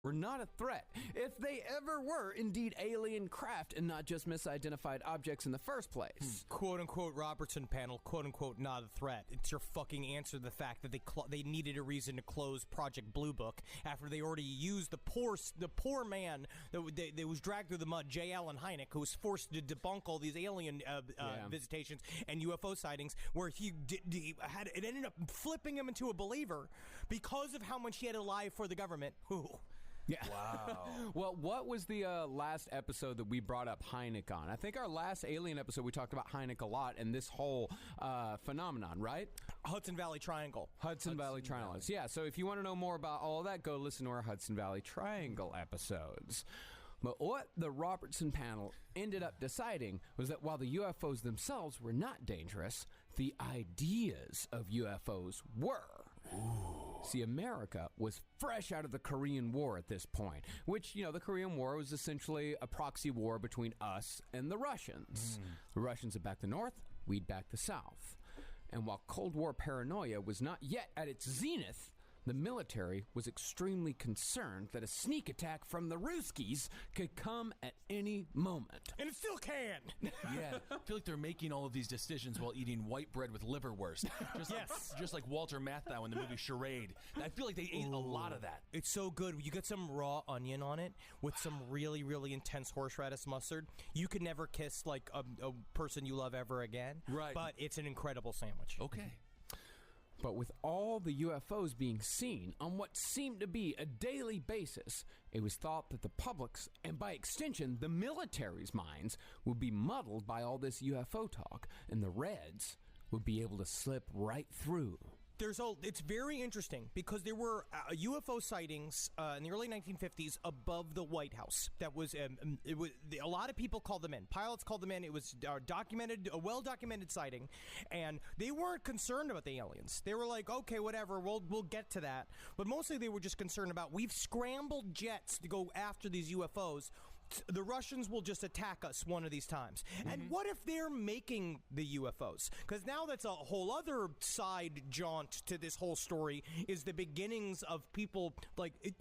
were not a threat, if they ever were indeed alien craft and not just misidentified objects in the first place. Quote-unquote Robertson panel, quote-unquote not a threat. It's your fucking answer to the fact that they needed a reason to close Project Blue Book after they already used the poor man that was dragged through the mud, J. Allen Hynek, who was forced to debunk all these alien visitations and UFO sightings, where it ended up flipping him into a believer because of how much he had to lie for the government. Ooh. Yeah. Wow. Well, what was the last episode that we brought up Hynek on? I think our last alien episode, we talked about Hynek a lot and this whole phenomenon, right? Hudson Valley Triangle. Hudson Valley Triangle. Yeah, so if you want to know more about all of that, go listen to our Hudson Valley Triangle episodes. But what the Robertson panel ended up deciding was that while the UFOs themselves were not dangerous, the ideas of UFOs were. Ooh. See, America was fresh out of the Korean War at this point, which, the Korean War was essentially a proxy war between us and the Russians. The Russians had backed the North, we'd back the South. And while Cold War paranoia was not yet at its zenith, the military was extremely concerned that a sneak attack from the Ruskies could come at any moment. And it still can! Yeah, I feel like they're making all of these decisions while eating white bread with liverwurst. Just like Walter Matthau in the movie Charade. I feel like they ate a lot of that. It's so good. You get some raw onion on it with some really, really intense horseradish mustard. You could never kiss like a person you love ever again. Right. But it's an incredible sandwich. Okay. But with all the UFOs being seen on what seemed to be a daily basis, it was thought that the public's, and by extension, the military's minds would be muddled by all this UFO talk, and the Reds would be able to slip right through. It's very interesting because there were UFO sightings in the early 1950s above the White House. That was a lot of people called them in. Pilots called them in. It was a well-documented sighting, and they weren't concerned about the aliens. They were like, okay, whatever, we'll get to that. But mostly they were just concerned about, we've scrambled jets to go after these UFOs. The Russians will just attack us one of these times. Mm-hmm. And what if they're making the UFOs? Because now that's a whole other side jaunt to this whole story, is the beginnings of people,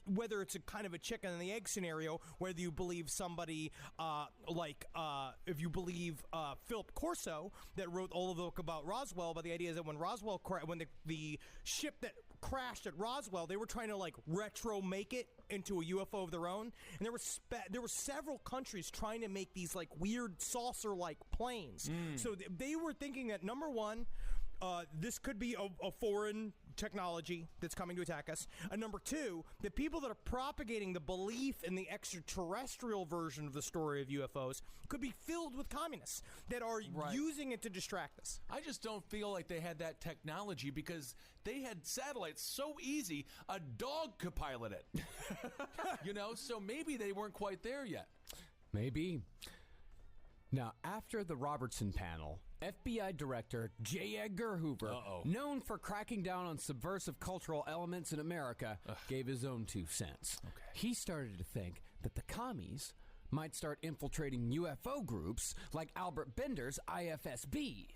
whether it's a kind of a chicken and the egg scenario, whether you believe somebody if you believe Philip Corso, that wrote all of the book about Roswell, but the idea is that when the ship that crashed at Roswell, they were trying to retro make it into a UFO of their own, and there were several countries trying to make these weird saucer-like planes. So they were thinking that, number one, this could be a foreign technology that's coming to attack us. And number two, the people that are propagating the belief in the extraterrestrial version of the story of UFOs could be filled with communists that are using it to distract us. I just don't feel like they had that technology because they had satellites so easy, a dog could pilot it. So maybe they weren't quite there yet. Maybe. Now, after the Robertson panel, FBI Director J. Edgar Hoover, known for cracking down on subversive cultural elements in America, gave his own 2 cents. Okay. He started to think that the commies might start infiltrating UFO groups like Albert Bender's IFSB.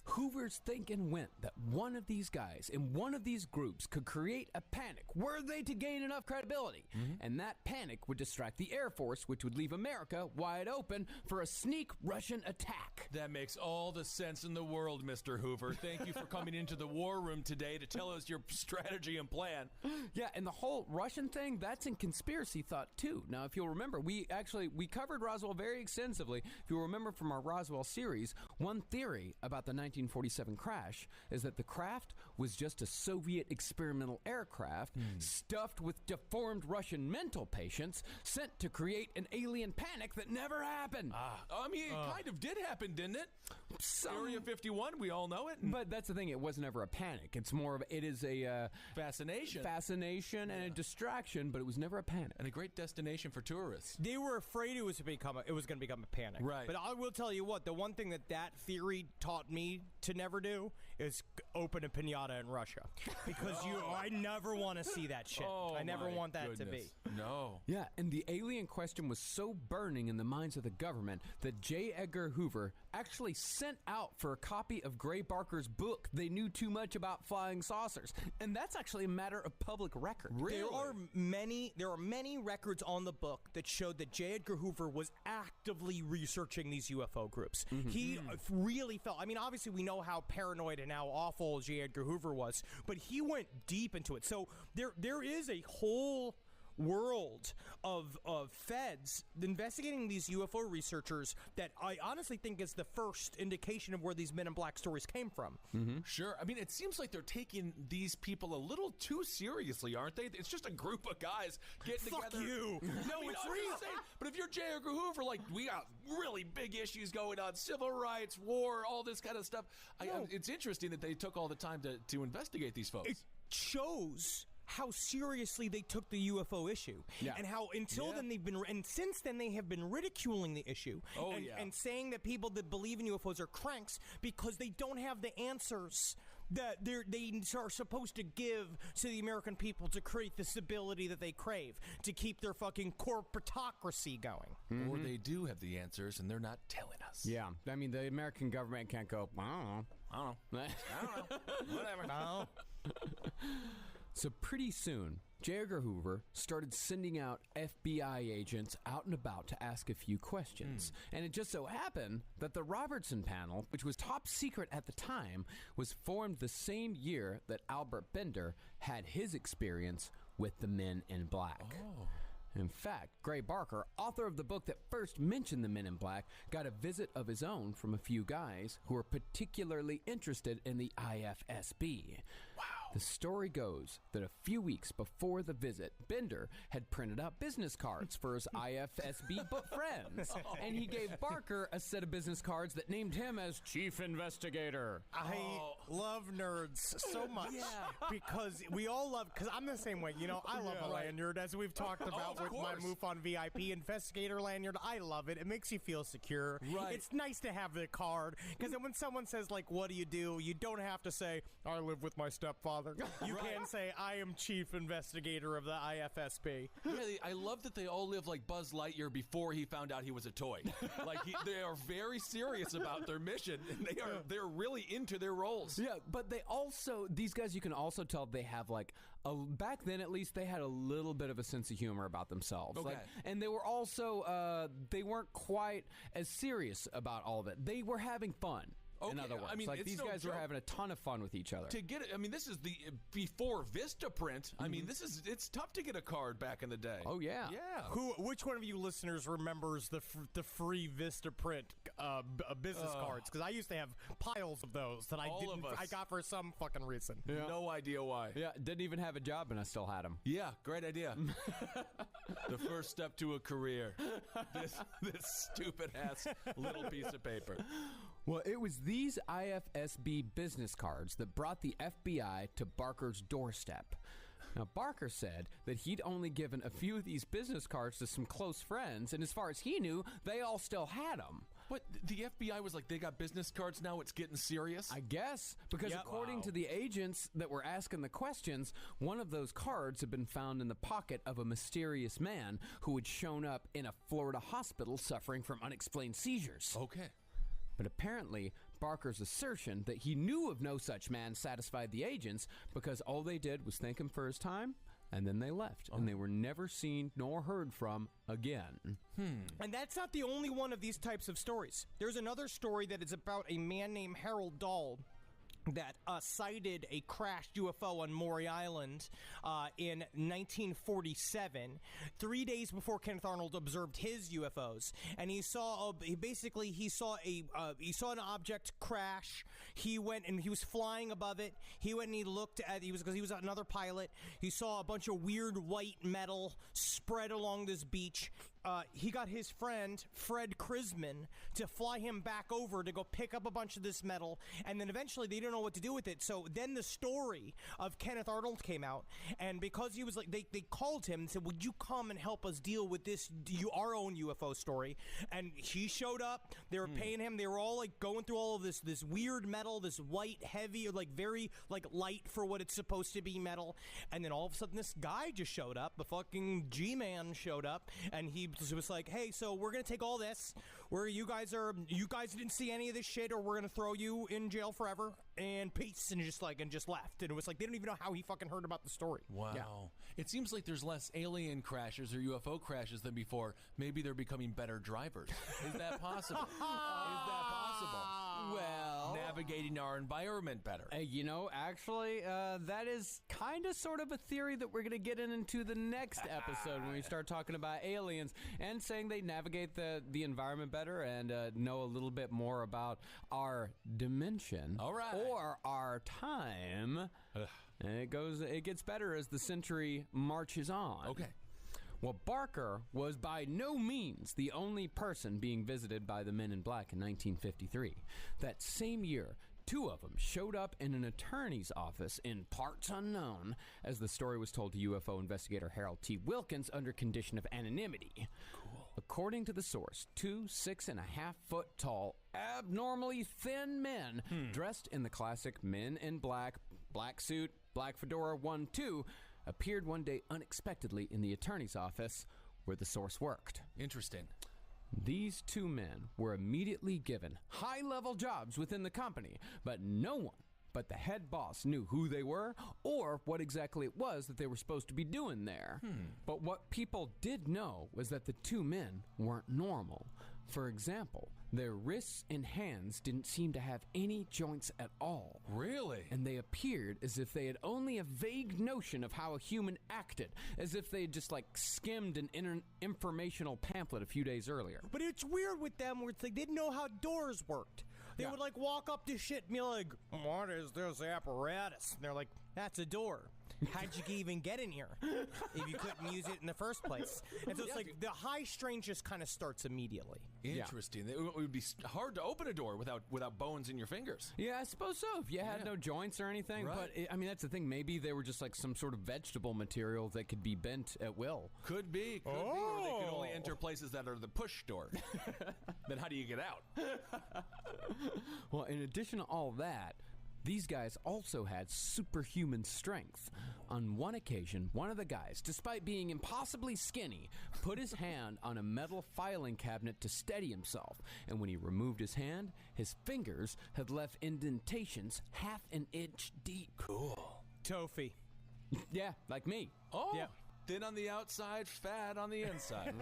Hoover's thinking went that one of these guys in one of these groups could create a panic were they to gain enough credibility. And that panic would distract the Air Force, which would leave America wide open for a sneak Russian attack. That makes all the sense in the world, Mr. Hoover. Thank you for coming into the war room today to tell us your strategy and plan. Yeah, and the whole Russian thing, that's in conspiracy thought, too. Now, if you'll remember, we covered Roswell very extensively. If you'll remember from our Roswell series, one theory about the 1947 crash is that the craft was just a Soviet experimental aircraft stuffed with deformed Russian mental patients sent to create an alien panic that never happened. It kind of did happen, didn't it? Area 51, we all know it. But that's the thing, it wasn't ever a panic. It's more of, it is a fascination and a distraction, but it was never a panic. And a great destination for tourists. They were afraid it was going to become a panic. Right. But I will tell you what, the one thing that theory taught me to never do is open a pinata in Russia, because I never want to see that shit. Oh, I never my want that to goodness. be. No. Yeah, and the alien question was so burning in the minds of the government that J. Edgar Hoover actually sent out for a copy of Gray Barker's book, They Knew Too Much About Flying Saucers. And that's actually a matter of public record. There are many records on the book that showed that J. Edgar Hoover was actively researching these UFO groups. He really felt, I mean, obviously we know how paranoid and how awful J. Edgar Hoover was, but he went deep into it. So there is a whole world of feds investigating these UFO researchers that I honestly think is the first indication of where these Men in Black stories came from. Sure. I mean, it seems like they're taking these people a little too seriously, aren't they? It's just a group of guys getting Fuck together. you. No, it's real. But if you're J. Edgar Hoover, like, we got really big issues going on, civil rights, war, all this kind of stuff. It's interesting that they took all the time to investigate these folks. It shows how seriously they took the UFO issue, and how until then and since then they have been ridiculing the issue, and saying that people that believe in UFOs are cranks because they don't have the answers that they are supposed to give to the American people to create the stability that they crave, to keep their fucking corporatocracy going. Or they do have the answers and they're not telling us. Yeah, I mean, the American government can't go, I don't know. Whatever. No. So pretty soon, J. Edgar Hoover started sending out FBI agents out and about to ask a few questions. And it just so happened that the Robertson panel, which was top secret at the time, was formed the same year that Albert Bender had his experience with the Men in Black. In fact, Gray Barker, author of the book that first mentioned the Men in Black, got a visit of his own from a few guys who were particularly interested in the IFSB. Wow. The story goes that a few weeks before the visit, Bender had printed out business cards for his IFSB friends, and he gave Barker a set of business cards that named him as Chief Investigator. I love nerds so much because we all love, because I'm the same way. You know, I love a lanyard, as we've talked about with my MUFON VIP Investigator lanyard. I love it. It makes you feel secure. Right. It's nice to have the card, because then when someone says, like, what do, you don't have to say, I live with my stepfather. You can say, I am Chief Investigator of the IFSB. Yeah, I love that they all live like Buzz Lightyear before he found out he was a toy. Like, they are very serious about their mission, and they're really into their roles. Yeah, but they also, these guys, you can also tell they have, like, back then at least, they had a little bit of a sense of humor about themselves. Okay. Like, and they were also, they weren't quite as serious about all of it. They were having fun. Okay, in other words, I mean, like, it's these no guys were joke. having a ton of fun with each other. To get it, I mean, this is the before Vistaprint. I mean, it's tough to get a card back in the day. Oh yeah, Yeah. Which one of you listeners remembers the free Vistaprint business cards? Because I used to have piles of those that I got for some fucking reason. Yeah. No idea why. Yeah, didn't even have a job and I still had them. Yeah, great idea. The first step to a career. This stupid ass little piece of paper. Well, it was these IFSB business cards that brought the FBI to Barker's doorstep. Now, Barker said that he'd only given a few of these business cards to some close friends, and as far as he knew, they all still had them. What, the FBI was like, they got business cards now, it's getting serious? I guess, because according to the agents that were asking the questions, one of those cards had been found in the pocket of a mysterious man who had shown up in a Florida hospital suffering from unexplained seizures. Okay. But apparently, Barker's assertion that he knew of no such man satisfied the agents because all they did was thank him for his time, and then they left, and they were never seen nor heard from again. And that's not the only one of these types of stories. There's another story that is about a man named Harold Dahl that sighted a crashed UFO on Maury Island in 1947, 3 days before Kenneth Arnold observed his UFOs, and he saw an object crash. He went and he was flying above it. He went and he looked at because he was another pilot. He saw a bunch of weird white metal spread along this beach. he got his friend Fred Krisman to fly him back over to go pick up a bunch of this metal, and then eventually they didn't know what to do with it. So then the story of Kenneth Arnold came out, and because he was like, they called him and said, "Would you come and help us deal with this our own UFO story?" And he showed up. They were paying him. They were all like going through all of this weird metal, this white, heavy, like very like light for what it's supposed to be metal. And then all of a sudden, this guy just showed up. The fucking G-Man showed up, and he was like, "Hey, so we're gonna take all this. Where you guys didn't see any of this shit, or we're gonna throw you in jail forever. And peace." And just left. And it was like they don't even know how he fucking heard about the story. Wow. Yeah. It seems like there's less alien crashes or UFO crashes than before. Maybe they're becoming better drivers. Is that possible? Well, Navigating our environment better. Actually, that is kind of sort of a theory that we're going to get into the next episode when we start talking about aliens and saying they navigate the environment better and know a little bit more about our dimension. All right. Or our time. And it gets better as the century marches on. Okay. Well, Barker was by no means the only person being visited by the Men in Black in 1953. That same year, two of them showed up in an attorney's office in parts unknown, as the story was told to UFO investigator Harold T. Wilkins under condition of anonymity. Cool. According to the source, two 6.5-foot tall, abnormally thin men dressed in the classic Men in Black suit, black fedora 1-2, appeared one day unexpectedly in the attorney's office where the source worked. Interesting. These two men were immediately given high-level jobs within the company, but no one but the head boss knew who they were or what exactly it was that they were supposed to be doing there. But what people did know was that the two men weren't normal. For example, their wrists and hands didn't seem to have any joints at all. Really? And they appeared as if they had only a vague notion of how a human acted, as if they had just skimmed an informational pamphlet a few days earlier. But it's weird with them where it's like they didn't know how doors worked. They would walk up to shit and be like, "What is this apparatus?" And they're like, "That's a door. How'd you even get in here if you couldn't use it in the first place?" And so it's the high strain just kind of starts immediately. Interesting. It would be hard to open a door without bones in your fingers. Yeah, I suppose so, if you had no joints or anything. Right. But, that's the thing. Maybe they were just some sort of vegetable material that could be bent at will. Could be. Or they could only enter places that are the push door. Then how do you get out? Well, in addition to all that, these guys also had superhuman strength. On one occasion, one of the guys, despite being impossibly skinny, put his hand on a metal filing cabinet to steady himself. And when he removed his hand, his fingers had left indentations half an inch deep. Cool. Tofi. Yeah, like me. Oh. Yeah. Thin on the outside, fat on the inside.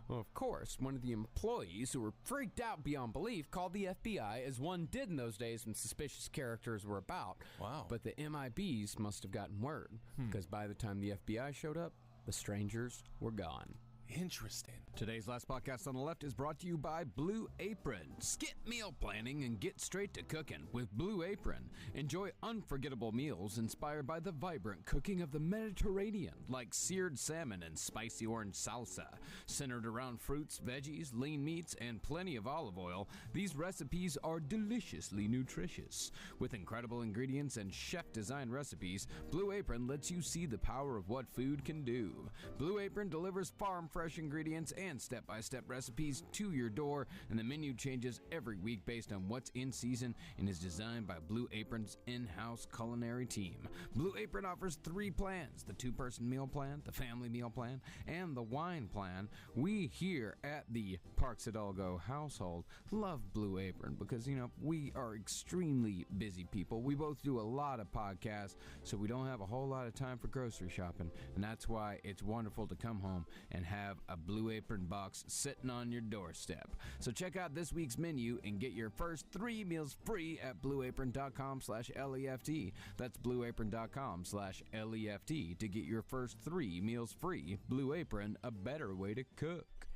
Well, of course, one of the employees who were freaked out beyond belief called the FBI, as one did in those days when suspicious characters were about. Wow. But the MIBs must have gotten word, because by the time the FBI showed up, the strangers were gone. Interesting. Today's last podcast on the left is brought to you by Blue Apron. Skip meal planning and get straight to cooking with Blue Apron. Enjoy unforgettable meals inspired by the vibrant cooking of the Mediterranean, like seared salmon and spicy orange salsa. Centered around fruits, veggies, lean meats, and plenty of olive oil, these recipes are deliciously nutritious. With incredible ingredients and chef-designed recipes, Blue Apron lets you see the power of what food can do. Blue Apron delivers farm-fresh ingredients and step-by-step recipes to your door, and the menu changes every week based on what's in season and is designed by Blue Apron's in-house culinary team. Blue Apron offers 3 plans: the 2-person meal plan, the family meal plan, and the wine plan. We here at the Parks Hidalgo household love Blue Apron because, we are extremely busy people. We both do a lot of podcasts, so we don't have a whole lot of time for grocery shopping, and that's why it's wonderful to come home and have a Blue Apron box sitting on your doorstep. So check out this week's menu and get your first 3 meals free at blueapron.com/LEFT. That's blueapron.com/LEFT to get your first 3 meals free. Blue Apron, a better way to cook.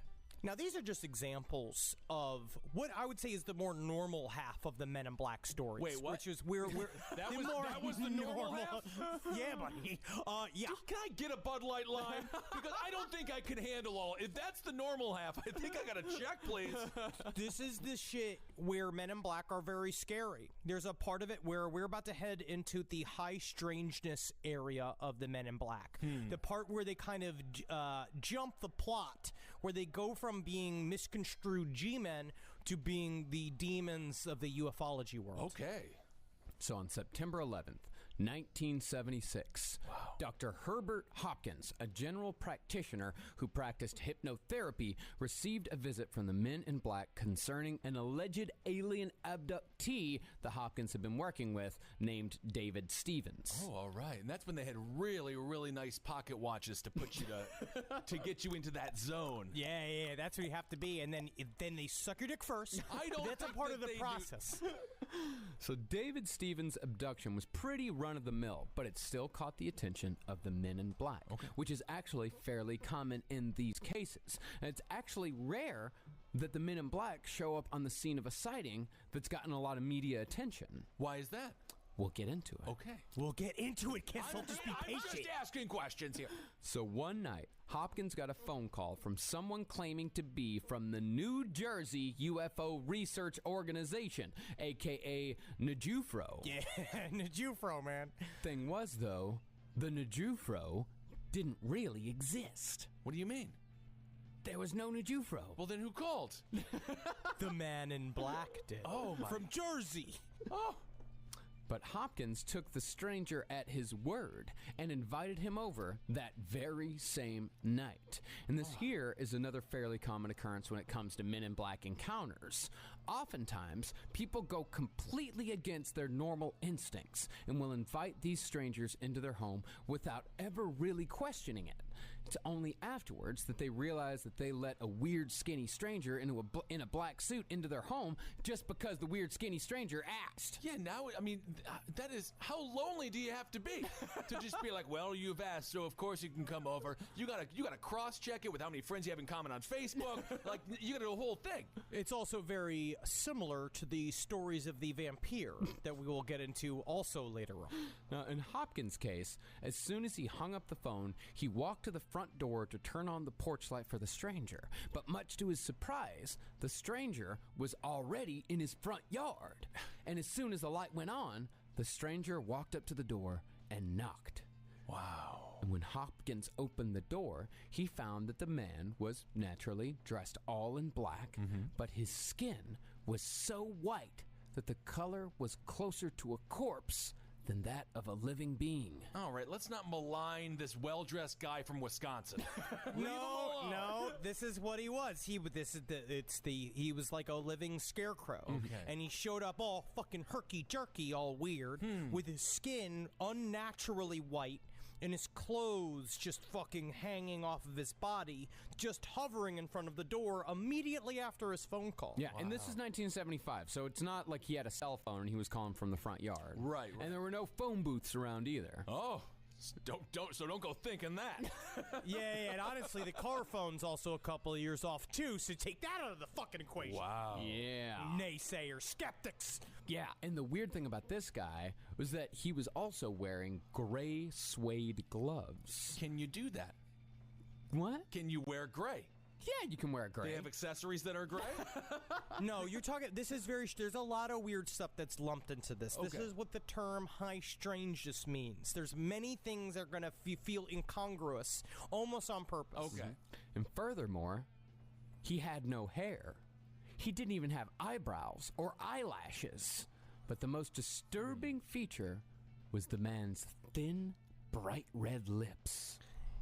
Now, these are just examples of what I would say is the more normal half of the Men in Black stories. Wait, what? Which is we're That was the normal half? Yeah, buddy. Yeah. Can I get a Bud Light line? Because I don't think I can handle all. If that's the normal half, I think I got to check, please. This is the shit where Men in Black are very scary. There's a part of it where we're about to head into the high strangeness area of the Men in Black. The part where they kind of jump the plot, where they go from being misconstrued G-men to being the demons of the ufology world. Okay. So on September 11th, 1976, Dr. Herbert Hopkins, a general practitioner who practiced hypnotherapy, received a visit from the Men in Black concerning an alleged alien abductee the Hopkins had been working with named David Stevens. Oh, all right. And that's when they had really, really nice pocket watches to put you to get you into that zone. Yeah, that's where you have to be, and then they suck your dick first. I don't That's a think part that of the they do. process. So David Stevens' abduction was pretty run-of-the-mill, but it still caught the attention of the Men in Black, which is actually fairly common in these cases. And it's actually rare that the Men in Black show up on the scene of a sighting that's gotten a lot of media attention. Why is that? We'll get into it. Okay. We'll get into it, Kissel. Just be I'm patient. just asking questions here. So one night, Hopkins got a phone call from someone claiming to be from the New Jersey UFO Research Organization, a.k.a. NJUFRO. Yeah, Najufro, man. Thing was, though, the NJUFRO didn't really exist. What do you mean? There was no NJUFRO. Well, then who called? The Man in Black did. Oh, my. From Jersey. Oh. But Hopkins took the stranger at his word and invited him over that very same night. And this here is another fairly common occurrence when it comes to Men in Black encounters. Oftentimes, people go completely against their normal instincts and will invite these strangers into their home without ever really questioning it. It's only afterwards that they realize that they let a weird skinny stranger in a black suit into their home just because the weird skinny stranger asked. Yeah, now, I mean, that is, how lonely do you have to be to just be like, well, you've asked, so of course you can come over. You gotta cross-check it with how many friends you have in common on Facebook. Like, you gotta do a whole thing. It's also very similar to the stories of the vampire that we will get into also later on. Now, in Hopkins' case, as soon as he hung up the phone, he walked to the front door to turn on the porch light for the stranger. But much to his surprise, the stranger was already in his front yard. And as soon as the light went on, the stranger walked up to the door and knocked. Wow. And when Hopkins opened the door, he found that the man was naturally dressed all in black, but his skin was so white that the color was closer to a corpse than that of a living being. All right, let's not malign this well-dressed guy from Wisconsin. Leave him alone. No, this is what he was. He was like a living scarecrow. Okay. And he showed up all fucking herky-jerky, all weird, with his skin unnaturally white and his clothes just fucking hanging off of his body, just hovering in front of the door immediately after his phone call. Yeah, and this is 1975, so it's not like he had a cell phone and he was calling from the front yard. Right. And there were no phone booths around either. Oh, don't go thinking that. Yeah, and honestly, the car phone's also a couple of years off, too, so take that out of the fucking equation. Wow. Yeah. Naysayers, skeptics. Yeah, and the weird thing about this guy was that he was also wearing gray suede gloves. Can you do that? What? Can you wear gray? Yeah, you can wear gray. They have accessories that are gray? No, you're talking. This is there's a lot of weird stuff that's lumped into this. This Okay. is what the term high strangeness means. There's many things that are going to feel incongruous, almost on purpose. Okay. And furthermore, he had no hair. He didn't even have eyebrows or eyelashes. But the most disturbing feature was the man's thin, bright red lips.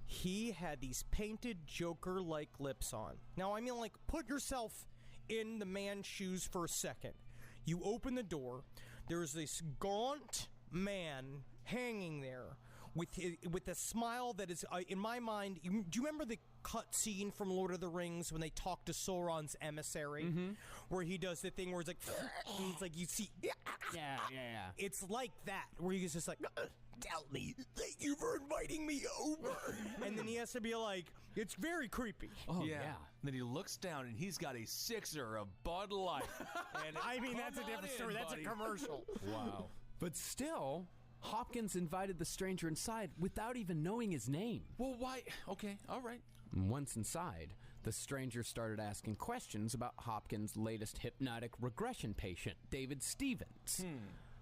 He had these painted Joker-like lips on. Now, I mean, like, put yourself in the man's shoes for a second. You open the door. There's this gaunt man hanging there with a smile that is, in my mind, do you remember the cut scene from Lord of the Rings when they talk to Sauron's emissary, where he does the thing where it's like, and it's like you see, Yeah. it's like that, where he's just like, tell me, thank you for inviting me over, and then he has to be like, it's very creepy. Oh, yeah. And then he looks down and he's got a sixer of Bud Light. And I mean, that's a come on different in, story. That's a buddy. commercial. Wow. But still, Hopkins invited the stranger inside without even knowing his name. Well, why? Okay, all right. Once inside, the stranger started asking questions about Hopkins' latest hypnotic regression patient, David Stevens.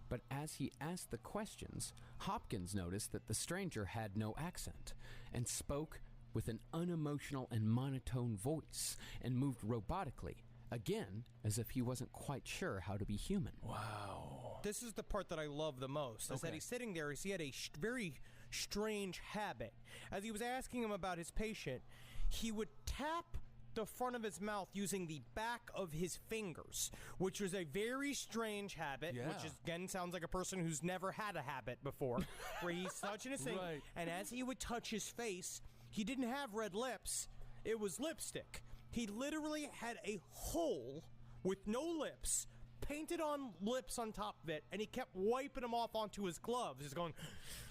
But as he asked the questions, Hopkins noticed that the stranger had no accent and spoke with an unemotional and monotone voice and moved robotically, again, as if he wasn't quite sure how to be human. Wow. This is the part that I love the most, is that he's sitting there, he had a very strange habit. As he was asking him about his patient, he would tap the front of his mouth using the back of his fingers, which was a very strange habit, Yeah. which is, again, sounds like a person who's never had a habit before, where he's touching his thing, Right. and as he would touch his face, he didn't have red lips, it was lipstick. He literally had a hole with no lips, painted on lips on top of it, and he kept wiping them off onto his gloves. He's going,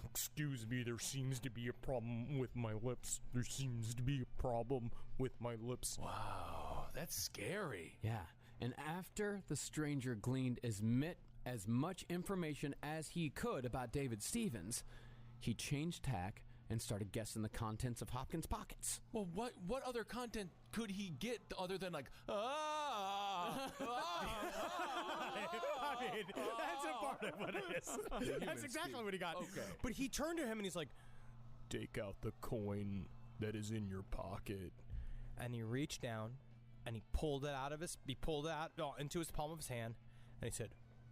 excuse me, there seems to be a problem with my lips. There seems to be a problem with my lips. Wow, that's scary. Yeah, and after the stranger gleaned as much information as he could about David Stevens, he changed tack and started guessing the contents of Hopkins' pockets. Well, what other content could he get other than like, I mean, that's a part of what it is. That's exactly speak. what he got. Okay. But he turned to him and he's like, take out the coin that is in your pocket. And he reached down and he pulled it out into his palm of his hand, and he said,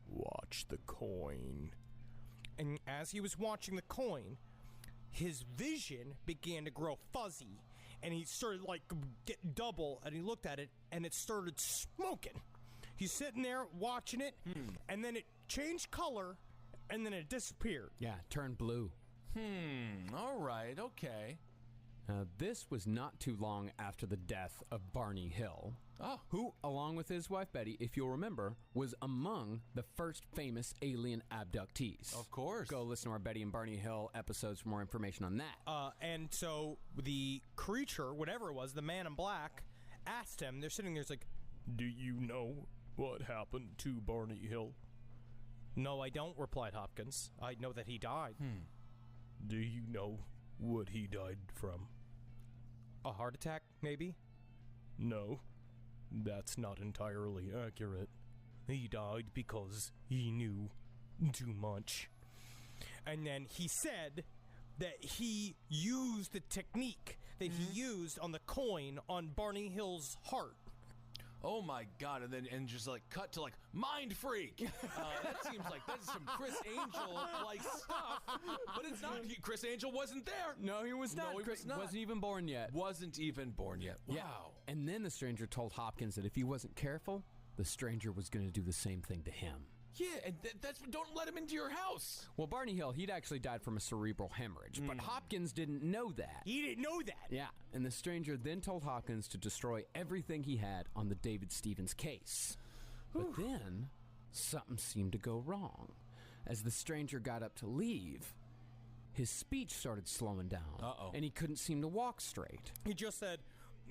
watch the coin. And as he was watching the coin, his vision began to grow fuzzy, and he started like get double, and he looked at it and it started smoking. He's sitting there watching it, and then it changed color, and then it disappeared. Yeah, turned blue. all right, okay. This was not too long after the death of Barney Hill, who, along with his wife Betty, if you'll remember, was among the first famous alien abductees. Of course. Go listen to our Betty and Barney Hill episodes for more information on that. And so the creature, whatever it was, the man in black, asked him, they're sitting there, it's like, do you know what happened to Barney Hill? No, I don't, replied Hopkins. I know that he died. Do you know what he died from? A heart attack, maybe? No, that's not entirely accurate. He died because he knew too much. And then he said that he used the technique that he used on the coin on Barney Hill's heart. Oh my God! And just like cut to like mind freak. That seems like that's some Chris Angel like stuff, but it's not. Chris Angel wasn't there. No, he was not. No, he Chris was not. wasn't even born yet. Wasn't even born yet. Wow. Yeah. And then the stranger told Hopkins that if he wasn't careful, the stranger was going to do the same thing to him. Yeah, and that's don't let him into your house. Well, Barney Hill, he'd actually died from a cerebral hemorrhage, but Hopkins didn't know that. He didn't know that. Yeah, and the stranger then told Hopkins to destroy everything he had on the David Stevens case. But then, something seemed to go wrong. As the stranger got up to leave, his speech started slowing down. Uh-oh. And he couldn't seem to walk straight. He just said,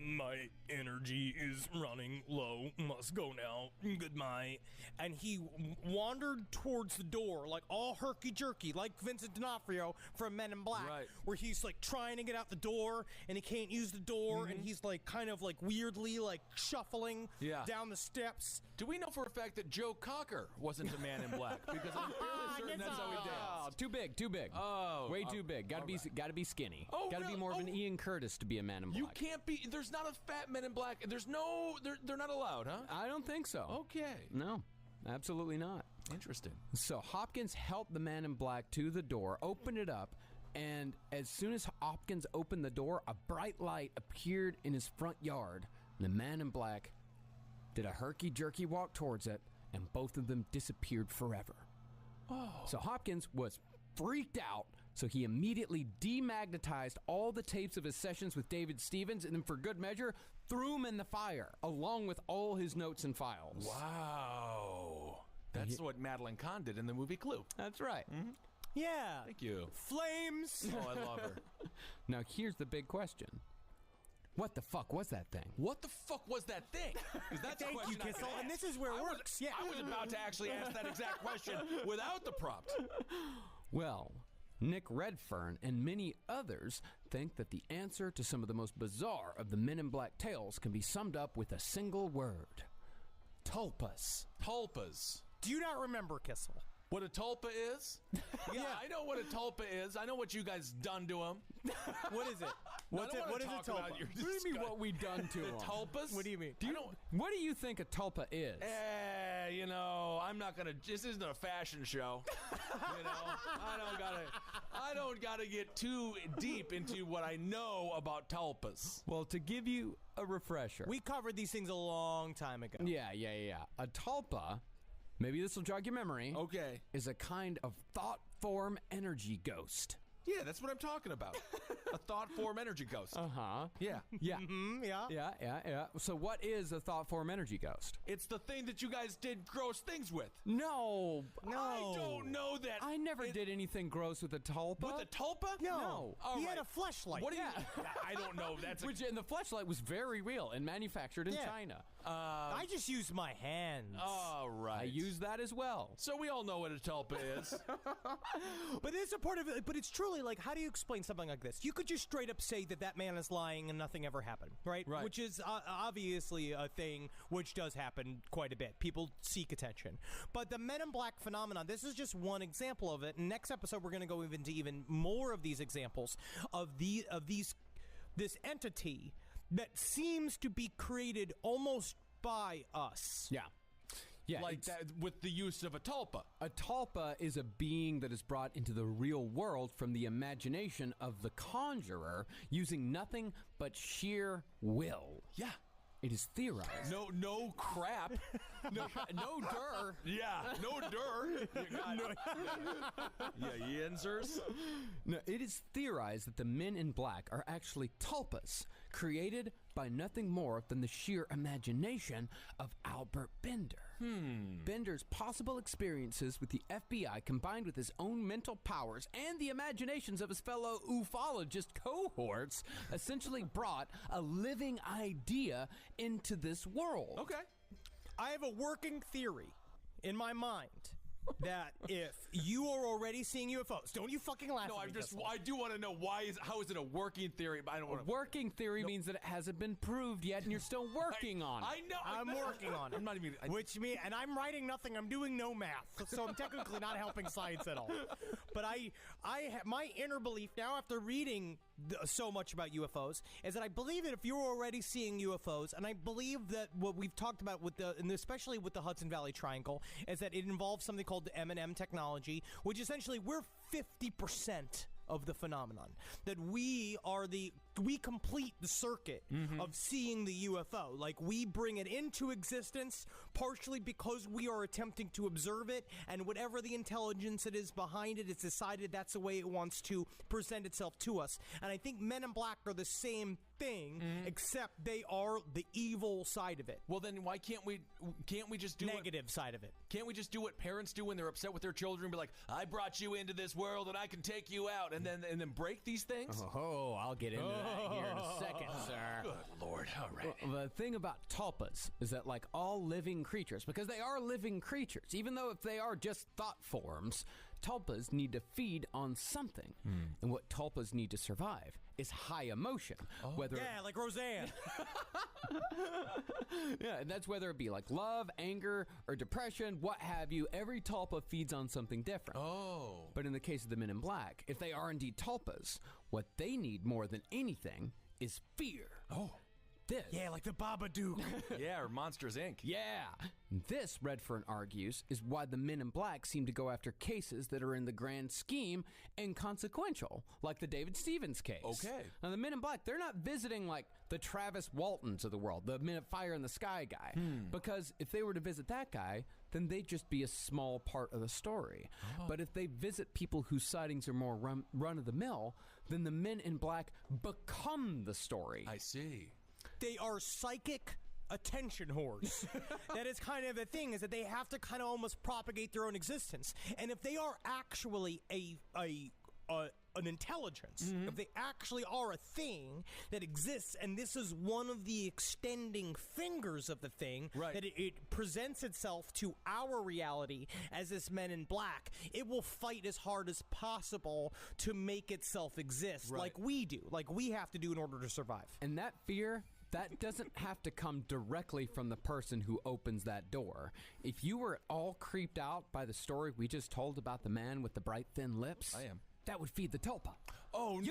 my energy is running low. Must go now. Goodbye. And he wandered towards the door, like all herky-jerky, like Vincent D'Onofrio from Men in Black, Right. where he's like trying to get out the door, and he can't use the door, and he's like kind of like weirdly like shuffling Yeah. down the steps. Do we know for a fact that Joe Cocker wasn't a man in black? Because I'm fairly certain that's how he Oh, danced. too big, too big. Oh, way too big. Got to be skinny. Oh, got to be really? more of an Oh. Ian Curtis to be a man in You black. can't be. There's not a fat Men in Black. There's no. They're not allowed, huh? I don't think so. Okay. No, absolutely not. Interesting. So Hopkins helped the man in black to the door, opened it up, and as soon as Hopkins opened the door, a bright light appeared in his front yard. And the man in black did a herky-jerky walk towards it, and both of them disappeared forever. Oh. So Hopkins was freaked out, So he immediately demagnetized all the tapes of his sessions with David Stevens and then, for good measure, threw them in the fire, along with all his notes and files. Wow. That's what Madeline Kahn did in the movie Clue. That's right. Yeah. Thank you. Flames. Oh, I love her. Now, here's the big question. What the fuck was that thing? What the fuck was that thing? 'Cause that's a Thank you, question I could Kissel. And ask. this is where it I was- works. Yeah. I was about to actually ask that exact question without the prompt. Well, Nick Redfern and many others think that the answer to some of the most bizarre of the Men in Black tales can be summed up with a single word. Tulpas. Tulpas. Do you not remember, Kissel? What a tulpa is? Yeah, I know what a tulpa is. I know what you guys done to him. What is it? What is a tulpa? What do you mean what we done to The him? tulpas? What do you mean? What do you think a tulpa is? You know, I'm not gonna. This isn't a fashion show. You know, I don't gotta get too deep into what I know about tulpas. Well, to give you a refresher. We covered these things a long time ago. Yeah. A tulpa, maybe this will jog your memory, Okay. is a kind of thought form energy ghost. Yeah, that's what I'm talking about. A thought form energy ghost. Uh-huh. Yeah. Yeah. Yeah. Yeah. So what is a thought form energy ghost? It's the thing that you guys did gross things with. No. I don't know that. I never did anything gross with a tulpa. With a tulpa? No. All He right. had a fleshlight. What do you? I don't know. That's Which, and the fleshlight was very real and manufactured in Yeah. China. I just used my hands. all right. I used that as well. So we all know what a tulpa is. But it's a part of it. But it's truly like, how do you explain something like this? You could just straight up say that man is lying and nothing ever happened, right? Right. Which is obviously a thing which does happen quite a bit. People seek attention. But the Men in Black phenomenon, this is just one example of it. And next episode, we're going to go into even more of these examples of this entity that seems to be created almost by us. Yeah. Yeah. Like it's- that with the use of a tulpa. A tulpa is a being that is brought into the real world from the imagination of the conjurer using nothing but sheer will. Yeah. It is theorized. No crap. No dur. Yeah. No dur. Yeah, yinzers. No, it is theorized that the Men in Black are actually tulpas, created by nothing more than the sheer imagination of Albert Bender. Bender's possible experiences with the FBI combined with his own mental powers and the imaginations of his fellow ufologist cohorts essentially brought a living idea into this world. Okay. I have a working theory in my mind that if you are already seeing UFOs, don't you fucking laugh No, at I'm me, just. Kissel. I do want to know how is it a working theory? But I don't want to. Working theory means that it hasn't been proved yet and you're still working on it. I know. I'm working on it. I'm not even. Which mean, and I'm writing nothing. I'm doing no math, so I'm technically not helping science at all. But my inner belief now, after reading so much about UFOs, is that I believe that if you're already seeing UFOs, and I believe that what we've talked about and especially with the Hudson Valley Triangle, is that it involves something called the M&M technology, which essentially we're 50% of the phenomenon. That we complete the circuit of seeing the UFO. Like, we bring it into existence partially because we are attempting to observe it, and whatever the intelligence it is behind it, it's decided that's the way it wants to present itself to us. And I think Men in Black are the same thing, except they are the evil side of it. Well, then why can't we just do Negative side of it. Can't we just do what parents do when they're upset with their children and be like, I brought you into this world and I can take you out, and then break these things? Oh, I'll get into that here in a second, sir. Good Lord. All right. Well, the thing about tulpas is that, like all living creatures, because they are living creatures, even though if they are just thought forms, tulpas need to feed on something. And what tulpas need to survive is high emotion. Whether Yeah, like Roseanne. Yeah, and that's whether it be like love, anger, or depression, what have you. Every tulpa feeds on something different. Oh. But in the case of the Men in Black, if they are indeed tulpas, what they need more than anything is fear. Oh. this. Yeah, like the Babadook. Yeah, or Monsters, Inc. Yeah. This, Redfern argues, is why the Men in Black seem to go after cases that are in the grand scheme inconsequential, like the David Stevens case. Okay. Now, the Men in Black, they're not visiting like the Travis Waltons of the world, the Men at Fire in the Sky guy. Because if they were to visit that guy, then they'd just be a small part of the story. But if they visit people whose sightings are more run-of-the-mill, then the Men in Black become the story. I see. They are psychic attention whores. That is kind of the thing, is that they have to kind of almost propagate their own existence. And if they are actually an intelligence, if they actually are a thing that exists, and this is one of the extending fingers of the thing, right, that it presents itself to our reality as this Men in Black, it will fight as hard as possible to make itself exist, right, like we do, like we have to do in order to survive. And that fear, that doesn't have to come directly from the person who opens that door. If you were all creeped out by the story we just told about the man with the bright thin lips, I am. That would feed the tulpa. Oh, no.